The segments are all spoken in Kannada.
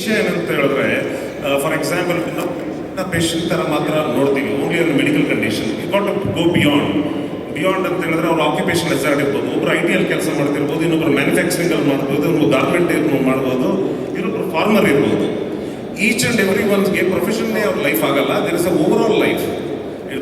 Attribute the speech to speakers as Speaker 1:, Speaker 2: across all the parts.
Speaker 1: ವಿಷಯ ಏನಂತ ಹೇಳಿದ್ರೆ, ಫಾರ್ ಎಕ್ಸಾಂಪಲ್ ಪೇಷಂಟ್ ಥರ ಮಾತ್ರ ನೋಡ್ತೀವಿ, ಓನ್ಲಿ ಒಂದು medical condition. You got to go beyond ಅಂತ ಹೇಳಿದ್ರೆ ಅವ್ರು ಆಕ್ಯುಪೇಷನ್ ಹೆಸರು ಇರ್ಬೋದು, ಒಬ್ರು ಐ ಟಿ ಅಲ್ಲಿ ಕೆಲಸ ಮಾಡ್ತಿರ್ಬೋದು, ಇನ್ನೊಬ್ರು ಮ್ಯಾನುಫ್ಯಾಕ್ಚರಿಂಗಲ್ಲಿ ಮಾಡ್ಬೋದು, ಇನ್ನೊಬ್ರು ಗಾರ್ಮೆಂಟ್ ಮಾಡ್ಬೋದು, ಇನ್ನೊಬ್ರು ಫಾರ್ಮರ್ ಇರ್ಬೋದು. ಈಚ್ ಆ್ಯಂಡ್ ಎವ್ರಿ ಒನ್ಸ್ಗೆ ಪ್ರೊಫೆಷನ್ನೇ ಅವ್ರ ಲೈಫ್ ಆಗಲ್ಲ. There is a overall life.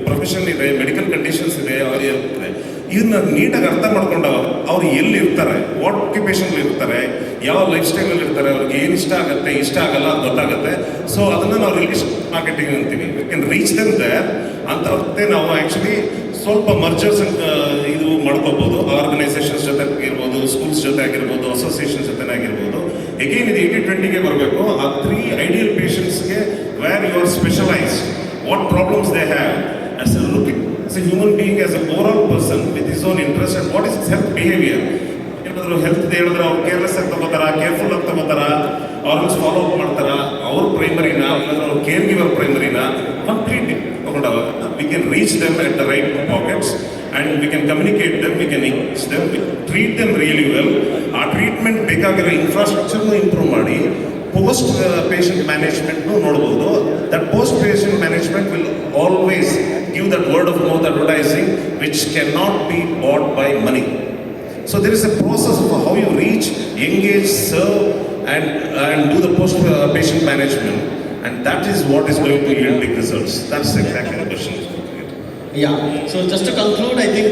Speaker 1: Profession ಇದೆ, ಮೆಡಿಕಲ್ ಕಂಡೀಷನ್ಸ್ ಇದೆ, ಅವ್ರಿಗೆ ಇರ್ತದೆ. ಇದನ್ನ ನೀಟಾಗಿ ಅರ್ಥ ಮಾಡ್ಕೊಂಡವರು ಅವ್ರು ಎಲ್ಲಿ ಇರ್ತಾರೆ, ವಾಟ್ ಆಕ್ಯುಪೇಷನ್ ಇರ್ತಾರೆ, ಯಾವ ಲೈಫ್ ಸ್ಟೈಲಲ್ಲಿ ಇರ್ತಾರೆ, ಅವ್ರಿಗೆ ಏನು ಇಷ್ಟ ಆಗುತ್ತೆ, ಇಷ್ಟ ಆಗಲ್ಲ ಅದು ಗೊತ್ತಾಗುತ್ತೆ. ಸೊ ಅದನ್ನು ನಾವು ರಿಲೇಷನ್ ಮಾರ್ಕೆಟಿಂಗ್ ಅಂತೀವಿ. We can reach them there ಅಂತ ಅರ್ಥೇ ನಾವು ಆ್ಯಕ್ಚುಲಿ ಸ್ವಲ್ಪ ಮರ್ಜರ್ಸ್ ಇದು ಮಾಡ್ಕೋಬೋದು. ಆರ್ಗನೈಸೇಷನ್ಸ್ ಜೊತೆ ಇರ್ಬೋದು, ಸ್ಕೂಲ್ಸ್ ಜೊತೆ ಆಗಿರ್ಬೋದು, ಅಸೋಸಿಯೇಷನ್ ಜೊತೆ ಆಗಿರ್ಬೋದು. ಎಗೇನ್ ಇದು 80-20ಗೆ ಬರಬೇಕು. ಆ 3 ಐಡಿಯಲ್ ಪೇಷಂಟ್ಸ್ಗೆ where you are specialized, what problems they have, as a looking as a human being, as a overall person with his own interest, and what is his health behavior. ಏನಾದರೂ ಹೆಲ್ತ್ ಹೇಳಿದ್ರೆ ಅವ್ರು ಕೇರ್ಲೆಸ್ ಆಗಿ ತಗೋತಾರ, ಕೇರ್ಫುಲ್ ಆಗಿ ತಗೋತಾರ, ಅವ್ರನ್ನ ಫಾಲೋ ಅಪ್ ಮಾಡ್ತಾರ, ಅವ್ರ ಪ್ರೈಮರಿನ ಇಲ್ಲಾಂದ್ರೆ ಅವ್ರ ಕೇರ್ ಗಿವರ್ ಪ್ರೈಮರಿನ ಕಂಪ್ಲೀಟ್ ತಗೊಂಡಾಗ V can reach them at the right pockets and we can communicate them, we can English them, we treat them really well. ಆ ಟ್ರೀಟ್ಮೆಂಟ್ ಬೇಕಾಗಿರೋ ಇನ್ಫ್ರಾಸ್ಟ್ರಕ್ಚರ್ನು ಇಂಪ್ರೂವ್ ಮಾಡಿ post patient management ನೋಡ್ಬೋದು. That post patient management will always give that word of mouth advertising which cannot be bought by money. So there is a process of how you reach, engage, serve and do the post patient management, and that is what is going to yield big results. That's exactly the question.
Speaker 2: Yeah, so just to conclude, I think